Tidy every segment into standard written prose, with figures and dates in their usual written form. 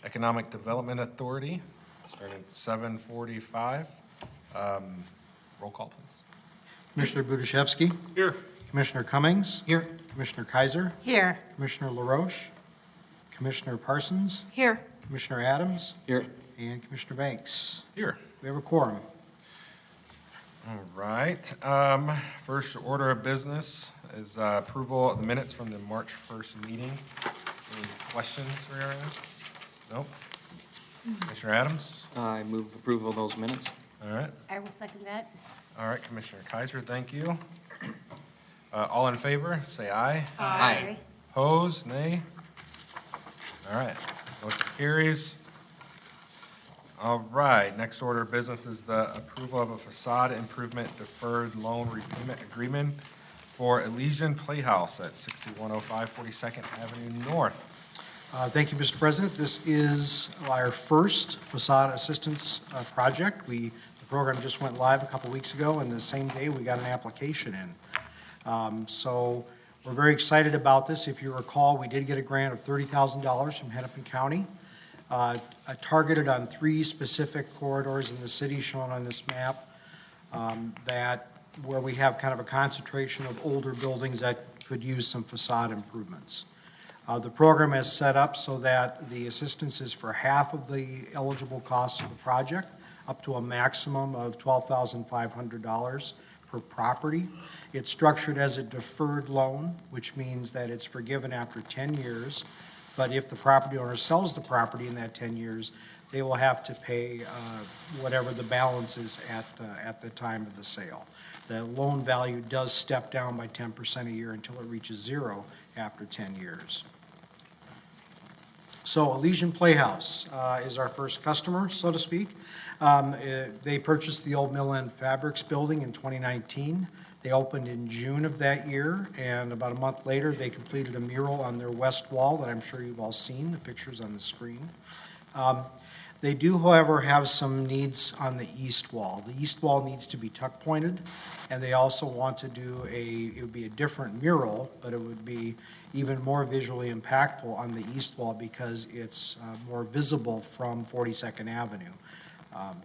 Economic Development Authority, starting at 7:45. Roll call, please. Commissioner Budiszewski. Here. Commissioner Cummings. Here. Commissioner Kaiser. Here. Commissioner LaRoche. Commissioner Parsons. Here. Commissioner Adams. Here. And Commissioner Banks. Here. We have a quorum. All right. First order of business is approval of the minutes from the March 1st meeting. Any questions regarding this? Nope. Commissioner Adams? I move approval of those minutes. All right. I will second that. All right, Commissioner Kaiser, thank you. All in favor, say aye. Aye. Opposed, nay? All right, motion carries. All right, next order of business is the approval of a facade improvement deferred loan repayment agreement for Elision Playhouse at 6105 42nd Avenue North. Thank you, Mr. President. This is our first facade assistance project. The program just went live a couple weeks ago, and the same day we got an application in. So we're very excited about this. If you recall, we did get a grant of $30,000 from Hennepin County, targeted on 3 specific corridors in the city shown on this map, where we have kind of a concentration of older buildings that could use some facade improvements. The program is set up so that the assistance is for half of the eligible cost of the project, up to a maximum of $12,500 per property. It's structured as a deferred loan, which means that it's forgiven after 10 years. But if the property owner sells the property in that 10 years, they will have to pay whatever the balance is at the time of the sale. The loan value does step down by 10% a year until it reaches 0 after 10 years. So Elision Playhouse is our first customer, so to speak. They purchased the old Mill End Fabrics building in 2019. They opened in June of that year, and about a month later, they completed a mural on their west wall that I'm sure you've all seen, the pictures on the screen. They do, however, have some needs on the east wall. The east wall needs to be tuck pointed, and they also want to do it would be a different mural, but it would be even more visually impactful on the east wall because it's more visible from 42nd Avenue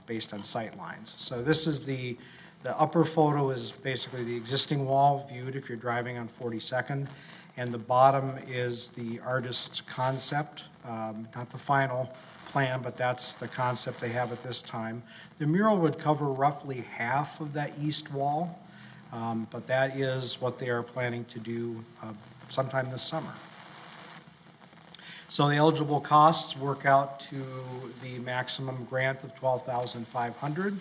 based on sight lines. So this is the upper photo is basically the existing wall viewed if you're driving on 42nd, and the bottom is the artist's concept, not the final plan, but that's the concept they have at this time. The mural would cover roughly half of that east wall, but that is what they are planning to do sometime this summer. So the eligible costs work out to the maximum grant of $12,500,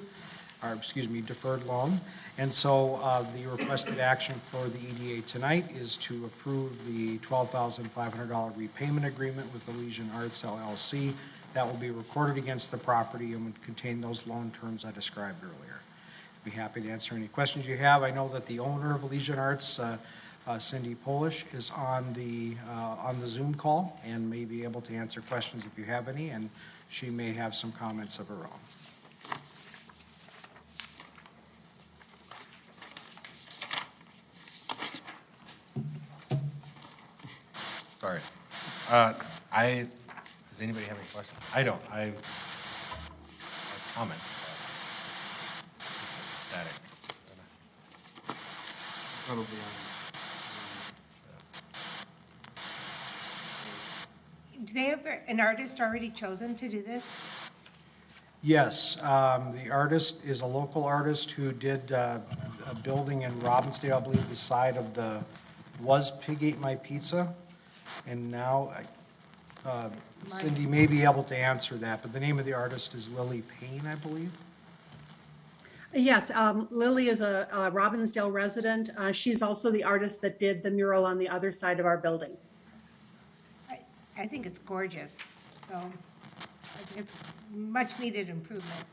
or excuse me, deferred loan. And so the requested action for the EDA tonight is to approve the $12,500 repayment agreement with Elision Arts LLC. That will be recorded against the property and would contain those loan terms I described earlier. I'd be happy to answer any questions you have. I know that the owner of Elision Arts, Cindy Polish, is on the Zoom call and may be able to answer questions if you have any, and she may have some comments of her own. Sorry. Does anybody have any questions? I don't. I have comments. Static. Probably Do they have an artist already chosen to do this? Yes, the artist is a local artist who did a building in Robbinsdale, I believe the side of was Pig Ate My Pizza, and now Cindy may be able to answer that, but the name of the artist is Lily Payne, I believe. Yes, Lily is a Robbinsdale resident. She's also the artist that did the mural on the other side of our building. I think it's gorgeous. So I think it's much needed improvement.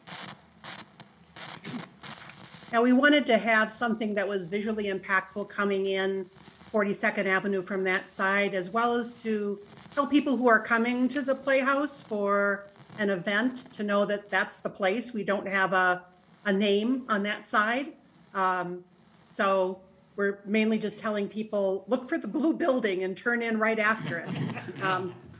Now we wanted to have something that was visually impactful coming in 42nd Avenue from that side, as well as to tell people who are coming to the Playhouse for an event to know that that's the place. We don't have a name on that side. So we're mainly just telling people, look for the blue building and turn in right after it.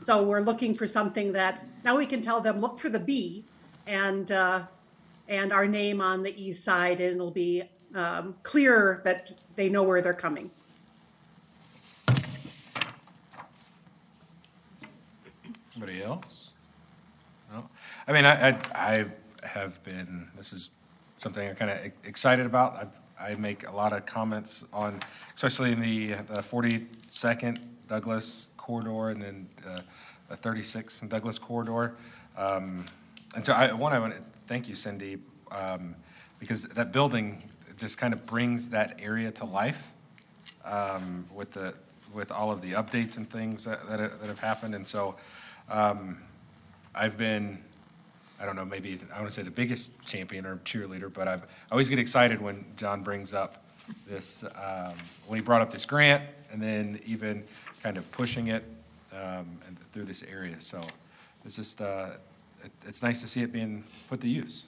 So we're looking for something that, now we can tell them, look for the B and our name on the east side, and it'll be clear that they know where they're coming. Anybody else? No? I mean, I have been, this is something I'm kind of excited about. I make a lot of comments on, especially in the 42nd Douglas corridor and then the 36th and Douglas corridor. And so I want to thank you, Cindy, because that building just kind of brings that area to life with all of the updates and things that have happened. And so I've been, I don't know, maybe I want to say the biggest champion or cheerleader, but I always get excited when John brings up this, when he brought up this grant and then even kind of pushing it and through this area. So it's just, it's nice to see it being put to use.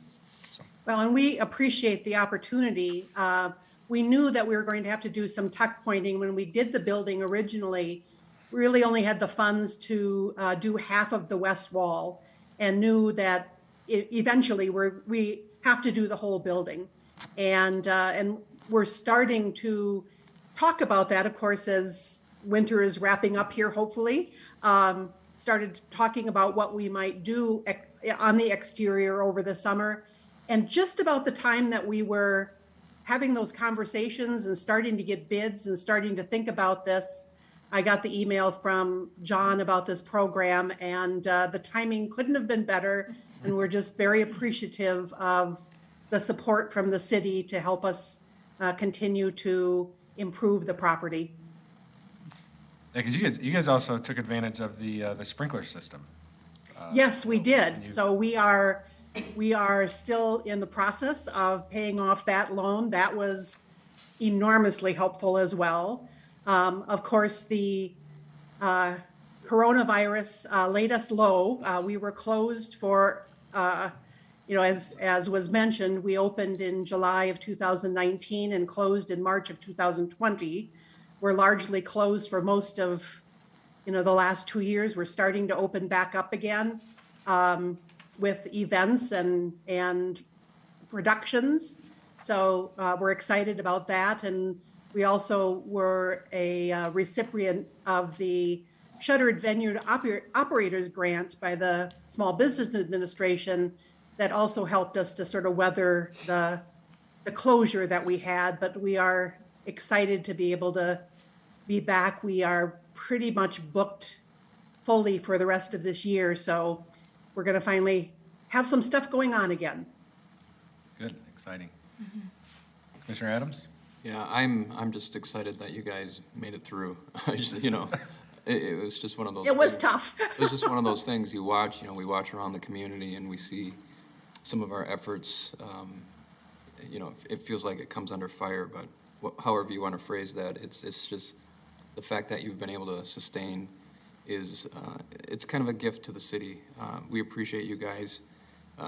So. Well, and we appreciate the opportunity. We knew that we were going to have to do some tuck pointing when we did the building originally. We really only had the funds to do half of the west wall, and knew that eventually we have to do the whole building. And we're starting to talk about that, of course, as winter is wrapping up here, hopefully. Started talking about what we might do on the exterior over the summer. And just about the time that we were having those conversations and starting to get bids and starting to think about this, I got the email from John about this program, and the timing couldn't have been better. And we're just very appreciative of the support from the city to help us continue to improve the property. Yeah, because you guys also took advantage of the sprinkler system. Yes, we did. So we are still in the process of paying off that loan. That was enormously helpful as well. Of course, the coronavirus laid us low. We were closed for, as was mentioned, we opened in July of 2019 and closed in March of 2020. We're largely closed for most of, the last 2 years. We're starting to open back up again with events and productions. So we're excited about that. And we also were a recipient of the Shuttered Venue Operators Grant by the Small Business Administration that also helped us to sort of weather the closure that we had. But we are excited to be able to be back. We are pretty much booked fully for the rest of this year. So we're going to finally have some stuff going on again. Good, exciting. Mm-hmm. Commissioner Adams? Yeah, I'm just excited that you guys made it through. It was just one of those. It was things. tough. It was just one of those things you watch. We watch around the community and we see some of our efforts. It feels like it comes under fire, but however you want to phrase that, it's just the fact that you've been able to sustain is it's kind of a gift to the city. We appreciate you guys.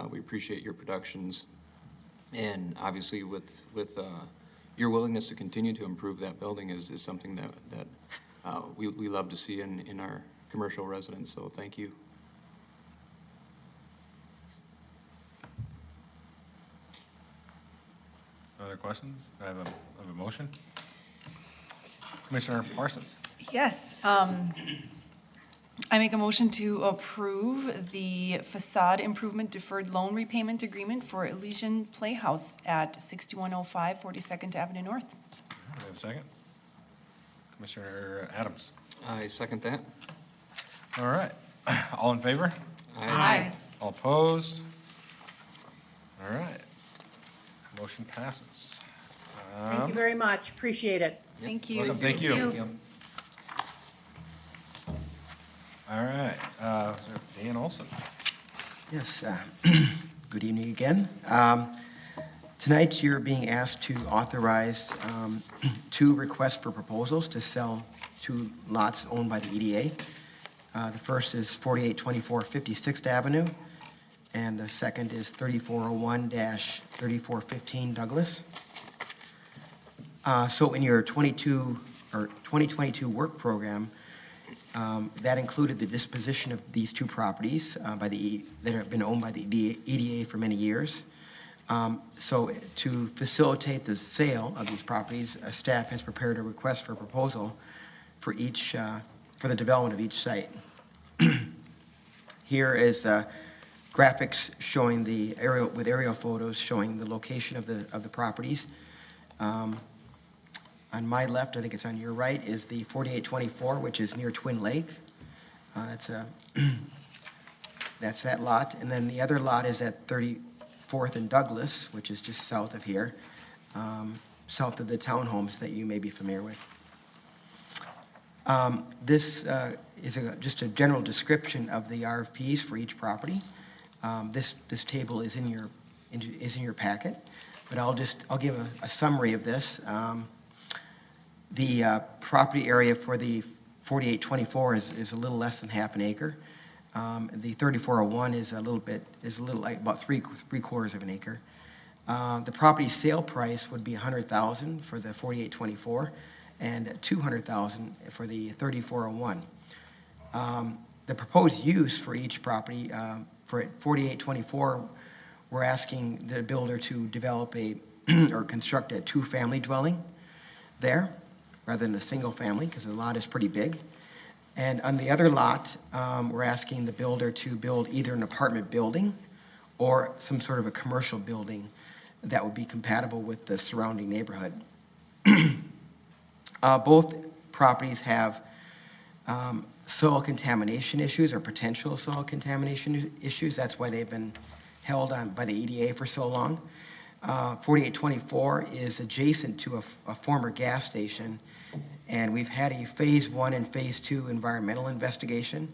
We appreciate your productions, and obviously with your willingness to continue to improve that building is something that we love to see in our commercial residents. So thank you. Other questions? I have a motion. Commissioner Parsons. Yes. I make a motion to approve the facade improvement deferred loan repayment agreement for Elision Playhouse at 6105 42nd Avenue North. Do we have a second? Commissioner Adams. I second that. All right. All in favor? Aye. All opposed? All right. Motion passes. Thank you very much. Appreciate it. Thank you. Welcome. Thank you. Thank you. All right. Dan Olson. Yes, good evening again. Tonight, you're being asked to authorize 2 requests for proposals to sell 2 lots owned by the EDA. The first is 4824 56th Avenue, and the second is 3401-3415 Douglas. So in your 2022 work program, That included the disposition of these two properties that have been owned by the EDA for many years. So to facilitate the sale of these properties, staff has prepared a request for proposal for for the development of each site. Here is graphics showing the aerial photos showing the location of the properties. On my left, I think it's on your right, is the 4824, which is near Twin Lake. That's that lot. And then the other lot is at 34th and Douglas, which is just south of here, south of the townhomes that you may be familiar with. This is just a general description of the RFPs for each property. This table is in your packet, but I'll give a summary of this. The property area for the 4824 is a little less than half an acre. The 3401 is a little like about three quarters of an acre. The property sale price would be $100,000 for the 4824 and $200,000 for the 3401. The proposed use for each property, for 4824, we're asking the builder to develop or construct a two-family dwelling there rather than a single family, because the lot is pretty big. And on the other lot, we're asking the builder to build either an apartment building or some sort of a commercial building that would be compatible with the surrounding neighborhood. Both properties have soil contamination issues or potential soil contamination issues. That's why they've been held on by the EDA for so long. 4824 is adjacent to a former gas station, and we've had a phase 1 and phase 2 environmental investigation.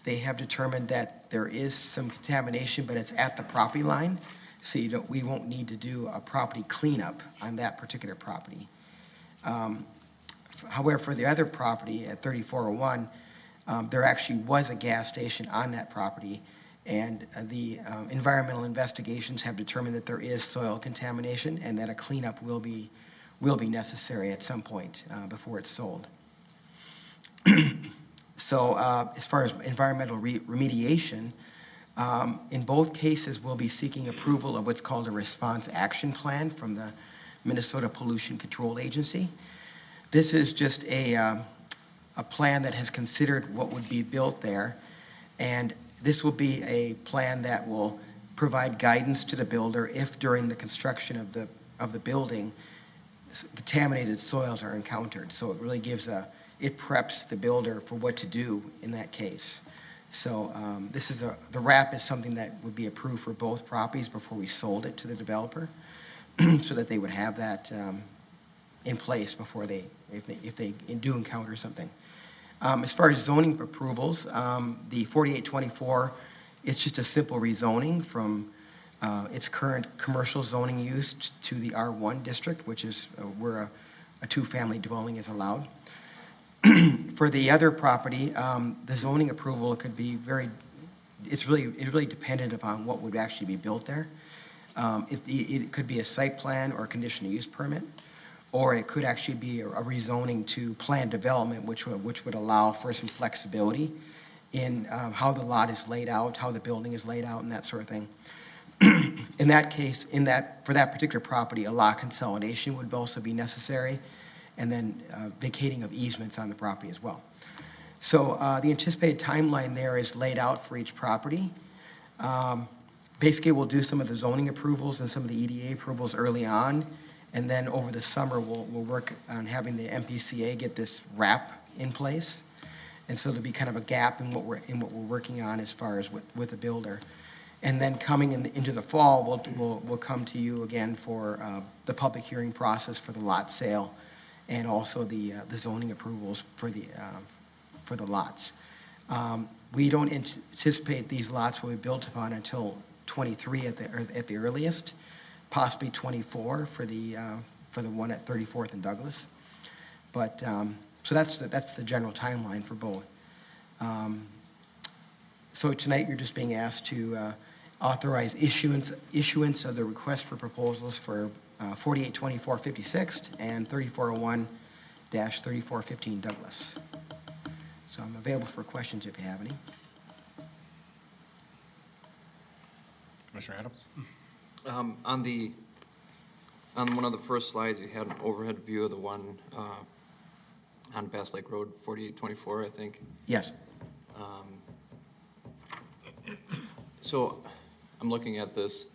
They have determined that there is some contamination, but it's at the property line, so we won't need to do a property cleanup on that particular property. However, for the other property at 3401, there actually was a gas station on that property, and the environmental investigations have determined that there is soil contamination and that a cleanup will be necessary at some point before it's sold. So as far as environmental remediation, in both cases, we'll be seeking approval of what's called a response action plan from the Minnesota Pollution Control Agency. This is just a plan that has considered what would be built there, and this will be a plan that will provide guidance to the builder if during the construction of the building contaminated soils are encountered. So it really it preps the builder for what to do in that case. So the RAP is something that would be approved for both properties before we sold it to the developer, so that they would have that in place before if they do encounter something. As far as zoning approvals, the 4824 is just a simple rezoning from its current commercial zoning use to the R1 district, which is where a two-family dwelling is allowed. For the other property, the zoning approval could be it's really dependent upon what would actually be built there. It could be a site plan or a conditional use permit, or it could actually be a rezoning to planned development, which would allow for some flexibility in how the lot is laid out, how the building is laid out, and that sort of thing. In that case, for that particular property, a lot consolidation would also be necessary, and then vacating of easements on the property as well. So the anticipated timeline there is laid out for each property. Basically, we'll do some of the zoning approvals and some of the EDA approvals early on, and then over the summer, we'll work on having the MPCA get this RAP in place. And so there'll be kind of a gap in what we're working on as far as with the builder. And then coming into the fall, we'll come to you again for the public hearing process for the lot sale, and also the zoning approvals for the lots. We don't anticipate these lots will be built upon until 23 at the earliest, possibly 24 for the one at 34th and Douglas. But so that's the general timeline for both. So tonight you're just being asked to authorize issuance of the request for proposals for 4824 56th and 3401-3415 Douglas. So I'm available for questions if you have any. Commissioner Adams? On one of the first slides, you had an overhead view of the one on Bass Lake Road, 4824, I think. Yes. So I'm looking at this,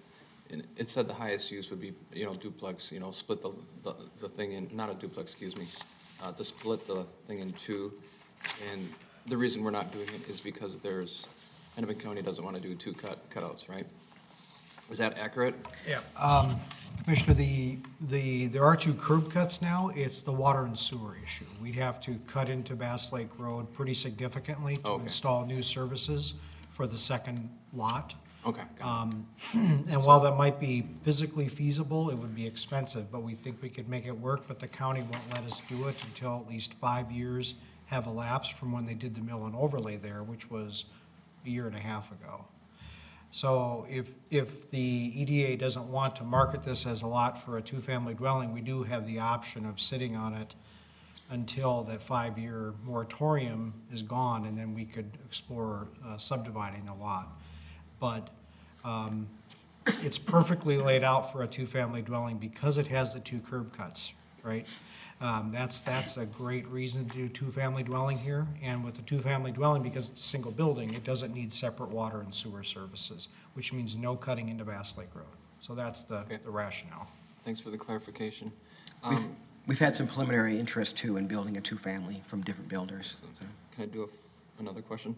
and it said the highest use would be, duplex, split the thing in, not a duplex, excuse me, to split the thing in two. And the reason we're not doing it is because Hennepin County doesn't want to do two cutouts, right? Is that accurate? Yeah. Commissioner, there are 2 curb cuts now. It's the water and sewer issue. We'd have to cut into Bass Lake Road pretty significantly to Okay. install new services for the second lot. Okay. got it. And while that might be physically feasible, it would be expensive, but we think we could make it work, but the county won't let us do it until at least 5 years have elapsed from when they did the mill and overlay there, which was a year and a half ago. So if the EDA doesn't want to market this as a lot for a 2-family dwelling, we do have the option of sitting on it until that 5-year moratorium is gone, and then we could explore subdividing the lot. But it's perfectly laid out for a 2-family dwelling because it has the 2 curb cuts, right? That's a great reason to do 2-family dwelling here. And with the 2-family dwelling, because it's a single building, it doesn't need separate water and sewer services, which means no cutting into Bass Lake Road. So that's the rationale. Thanks for the clarification. We've had some preliminary interest too in building a 2-family from different builders. So. Can I do another question?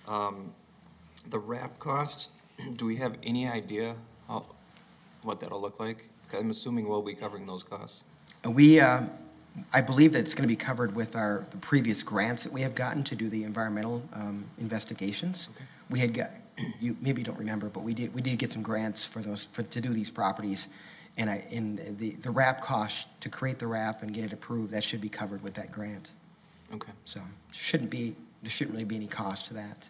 The wrap cost, do we have any idea what that'll look like? I'm assuming we'll be covering those costs. I believe that it's going to be covered with the previous grants that we have gotten to do the environmental investigations. Okay. We had got, you maybe don't remember, but we did get some grants for those to do these properties, and the wrap cost to create the wrap and get it approved, that should be covered with that grant. Okay. So there shouldn't really be any cost to that.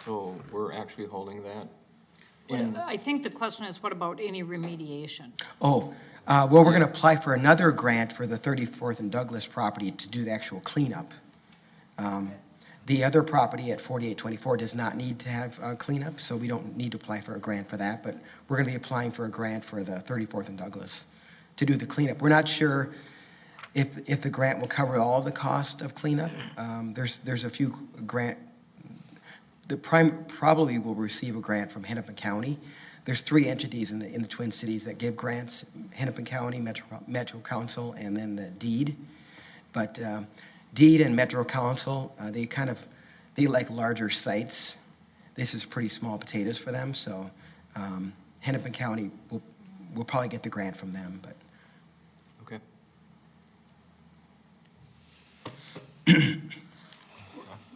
So we're actually holding that? I think the question is, what about any remediation? Oh, well, we're going to apply for another grant for the 34th and Douglas property to do the actual cleanup. The other property at 4824 does not need to have cleanup, so we don't need to apply for a grant for that, but we're going to be applying for a grant for the 34th and Douglas to do the cleanup. We're not sure if the grant will cover all the cost of cleanup. There's a few probably will receive a grant from Hennepin County. There's 3 entities in the Twin Cities that give grants: Hennepin County, Metro Council, and then the DEED. But DEED and Metro Council, they like larger sites. This is pretty small potatoes for them, so Hennepin County will probably get the grant from them. But okay.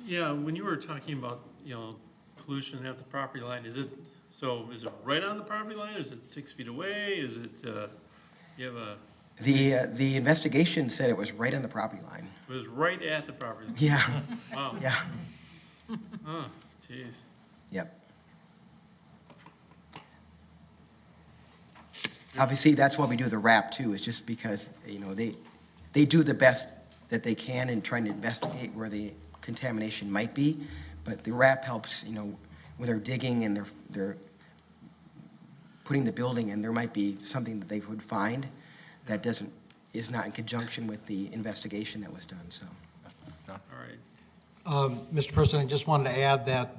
Yeah, when you were talking about, pollution at the property line, is it right on the property line? Is it 6 feet away? Is it, you have a, the investigation said it was right on the property line. it was right at the property line? Yeah, Wow. yeah, Oh, jeez. yep. Obviously, that's why we do the wrap too, is just because, they do the best that they can in trying to investigate where the contamination might be, but the wrap helps, when they're digging and they're putting the building in, there might be something that they would find that is not in conjunction with the investigation that was done, so. All right. Mr. President, I just wanted to add that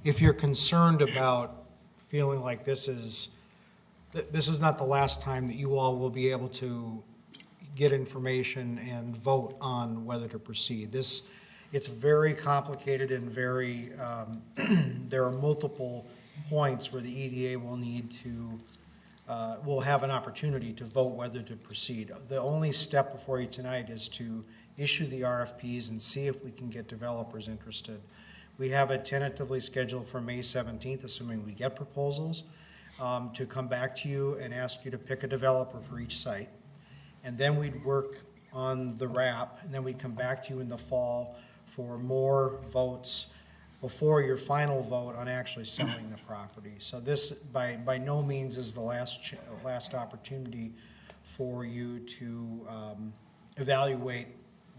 if you're concerned about feeling like this is not the last time that you all will be able to get information and vote on whether to proceed. It's very complicated and very, there are multiple points where the EDA will need to, will have an opportunity to vote whether to proceed. The only step before you tonight is to issue the RFPs and see if we can get developers interested. We have it tentatively scheduled for May 17th, assuming we get proposals, to come back to you and ask you to pick a developer for each site. And then we'd work on the wrap, and then we'd come back to you in the fall for more votes before your final vote on actually selling the property. So this, by no means, is the last opportunity for you to evaluate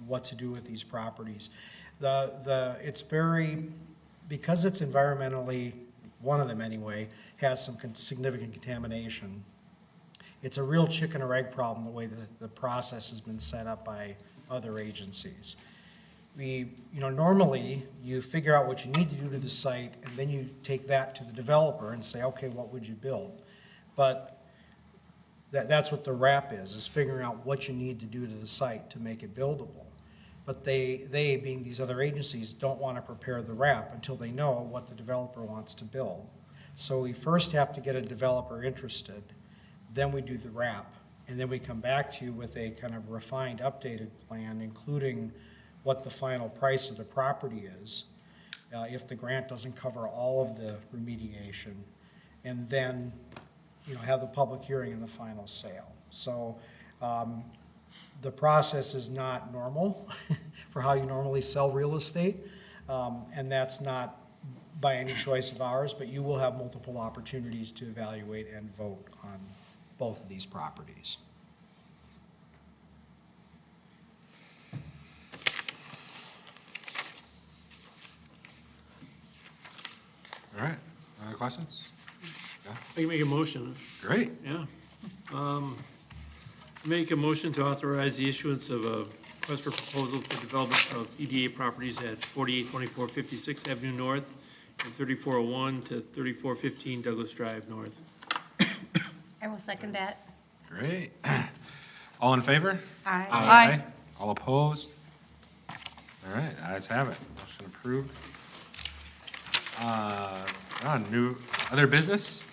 what to do with these properties. It's very, because it's environmentally, one of them anyway, has some significant contamination. It's a real chicken or egg problem, the way the process has been set up by other agencies. Normally, you figure out what you need to do to the site, and then you take that to the developer and say, okay, what would you build? But that's what the RAP is figuring out what you need to do to the site to make it buildable. But they being these other agencies, don't want to prepare the RAP until they know what the developer wants to build. So we first have to get a developer interested, then we do the RAP, and then we come back to you with a kind of refined, updated plan, including what the final price of the property is, if the grant doesn't cover all of the remediation, and then have the public hearing and the final sale. So the process is not normal for how you normally sell real estate, and that's not by any choice of ours, but you will have multiple opportunities to evaluate and vote on both of these properties. All right, other questions? Yeah. I can make a motion, Great. yeah. Make a motion to authorize the issuance of a request for proposal for development of EDA properties at 4824 56th Avenue North and 3401 to 3415 Douglas Drive North. I will second that. Great. All in favor? Aye. Aye. All opposed? All right, ayes have it. Motion approved. New, other business?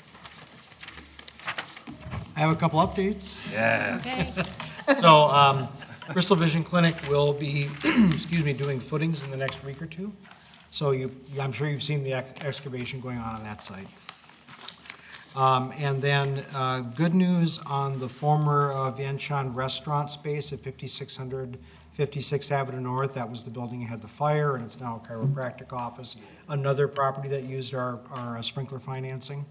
I have a couple updates. Yes. So Bristol Vision Clinic will be, doing footings in the next week or two. So I'm sure you've seen the excavation going on that site. And then good news on the former Vientiane restaurant space at 5600 56th Avenue North. That was the building that had the fire, and it's now a chiropractic office. Another property that used our sprinkler financing.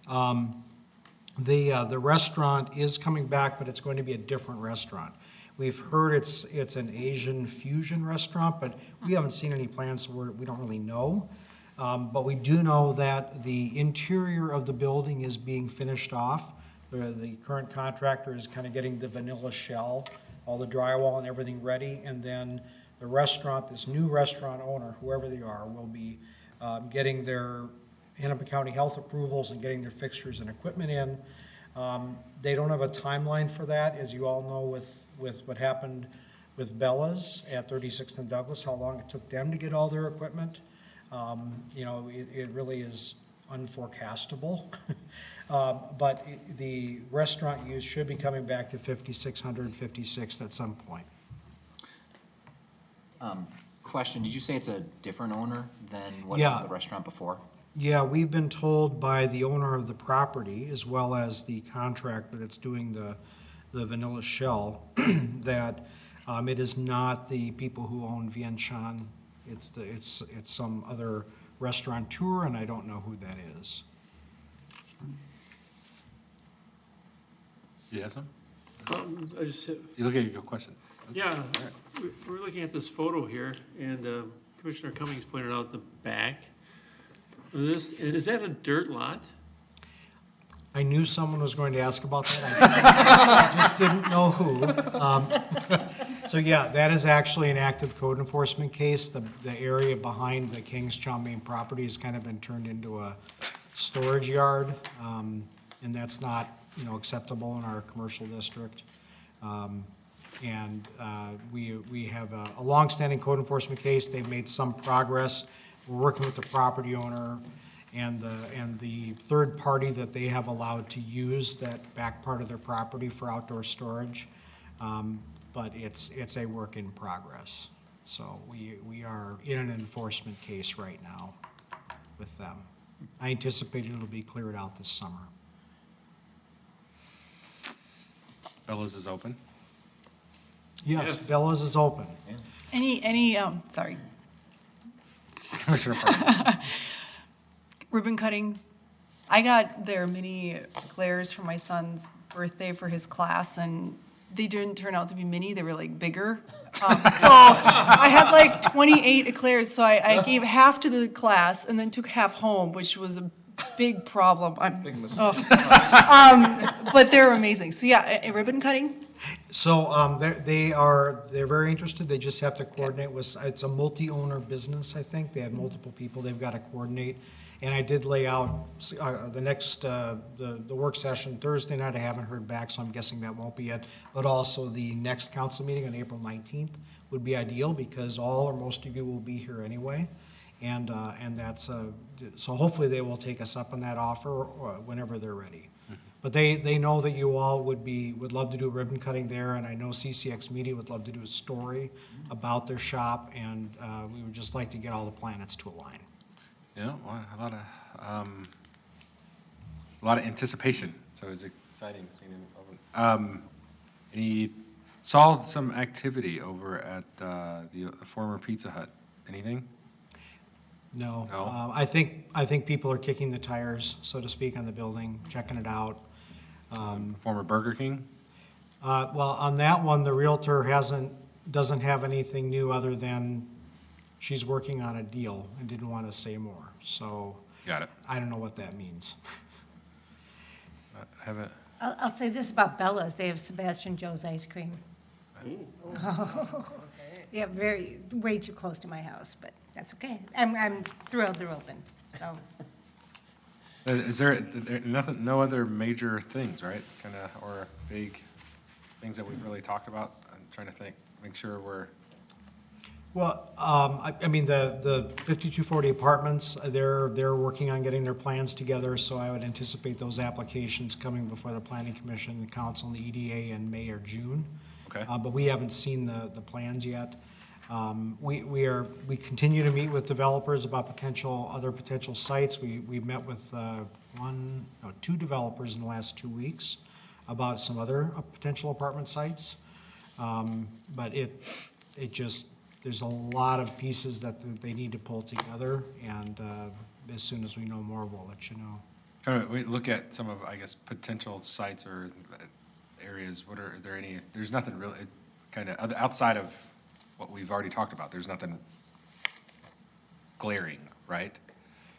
The restaurant is coming back, but it's going to be a different restaurant. We've heard it's an Asian fusion restaurant, but we haven't seen any plans, so we don't really know. But we do know that the interior of the building is being finished off. The current contractor is kind of getting the vanilla shell, all the drywall and everything ready, and then the restaurant, this new restaurant owner, whoever they are, will be getting their Hennepin County Health approvals and getting their fixtures and equipment in. They don't have a timeline for that, as you all know with what happened with Bella's at 36th and Douglas, how long it took them to get all their equipment. It really is unforecastable. But the restaurant use should be coming back to 5600 56th at some point. Question, did you say it's a different owner than what Yeah. the restaurant before? Yeah, we've been told by the owner of the property, as well as the contractor that's doing the vanilla shell, that it is not the people who own Vientiane. It's some other restaurateur, and I don't know who that is. You had some? I just, You look at your question. yeah, we're looking at this photo here, and Commissioner Cummings pointed out the back. Is that a dirt lot? I knew someone was going to ask about that. I just didn't know who. So yeah, that is actually an active code enforcement case. The area behind the King's Chow Mein property has kind of been turned into a storage yard, and that's not, acceptable in our commercial district. We have a longstanding code enforcement case. They've made some progress. We're working with the property owner and the third party that they have allowed to use that back part of their property for outdoor storage. But it's a work in progress. So we are in an enforcement case right now with them. I anticipate it'll be cleared out this summer. Bella's is open. Yes, Bella's is open. Sorry, Commissioner Parker. ribbon cutting. I got their mini eclairs for my son's birthday for his class, and they didn't turn out to be mini, they were like bigger. So I had like 28 eclairs, so I gave half to the class and then took half home, which was a big problem. Big mistake. But they're amazing. So yeah, a ribbon cutting. So they're very interested. They just have to coordinate with, it's a multi-owner business, I think. They have multiple people they've got to coordinate. And I did lay out the next, the work session Thursday night. I haven't heard back, so I'm guessing that won't be it. But also the next council meeting on April 19th would be ideal because all or most of you will be here anyway. And that's, so hopefully they will take us up on that offer whenever they're ready. But they know that you all would love to do ribbon cutting there, and I know CCX Media would love to do a story about their shop, and we would just like to get all the planets to align. Yeah, well, a lot of anticipation, so it's exciting seeing it. Saw some activity over at the former Pizza Hut. Anything? No. No? I think people are kicking the tires, so to speak, on the building, checking it out. Former Burger King? Well, on that one, the Realtor doesn't have anything new other than she's working on a deal and didn't want to say more. So Got it. I don't know what that means. Haven't. I'll say this about Bella's, they have Sebastian Joe's ice cream. Yeah, way too close to my house, but that's okay. I'm thrilled they're open, so. Is there nothing, no other major things, right? Kind of, or big things that we've really talked about? I'm trying to think, make sure we're. Well, I mean, the 5240 apartments, they're working on getting their plans together, so I would anticipate those applications coming before the Planning Commission, the Council, and the EDA in May or June. Okay. But we haven't seen the plans yet. We continue to meet with developers about other potential sites. We met with two developers in the last 2 weeks about some other potential apartment sites. But there's a lot of pieces that they need to pull together, and as soon as we know more, we'll let you know. Kind of, we look at some of, I guess, potential sites or areas. Are there any? There's nothing really, kind of outside of what we've already talked about. There's nothing glaring, right?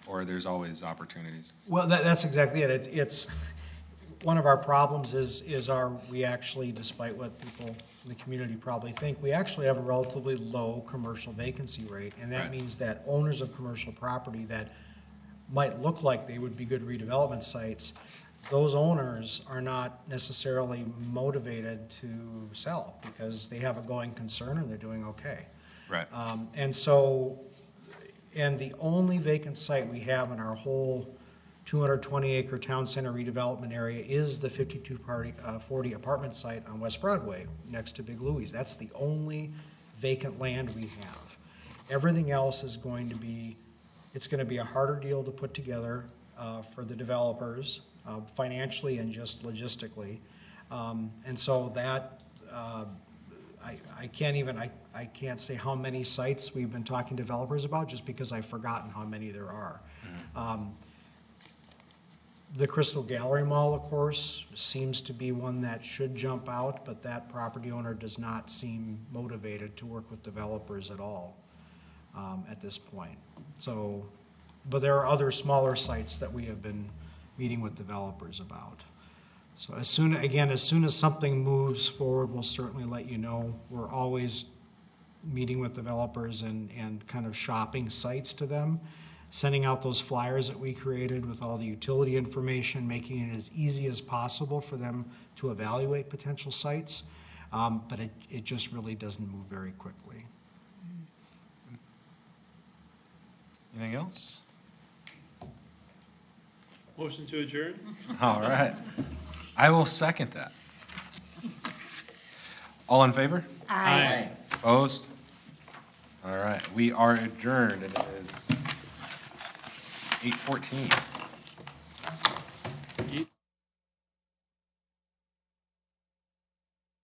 Or there's always opportunities. Well, that's exactly it. It's one of our problems is we actually, despite what people in the community probably think, we actually have a relatively low commercial vacancy rate, and that Right. means that owners of commercial property that might look like they would be good redevelopment sites, those owners are not necessarily motivated to sell because they have a going concern and they're doing okay. Right. And the only vacant site we have in our whole 220-acre town center redevelopment area is the 5240 apartment site on West Broadway next to Big Louie's. That's the only vacant land we have. Everything else is going to be, it's going to be a harder deal to put together for the developers, financially and just logistically. And so that, I can't say how many sites we've been talking to developers about just because I've forgotten how many there are. The Crystal Gallery Mall, of course, seems to be one that should jump out, but that property owner does not seem motivated to work with developers at all at this point. So, but there are other smaller sites that we have been meeting with developers about. So as soon as something moves forward, we'll certainly let you know. We're always meeting with developers and kind of shopping sites to them, sending out those flyers that we created with all the utility information, making it as easy as possible for them to evaluate potential sites. But it just really doesn't move very quickly. Anything else? Motion to adjourn? All right. I will second that. All in favor? Aye. Opposed? All right, we are adjourned, and it is 8:14.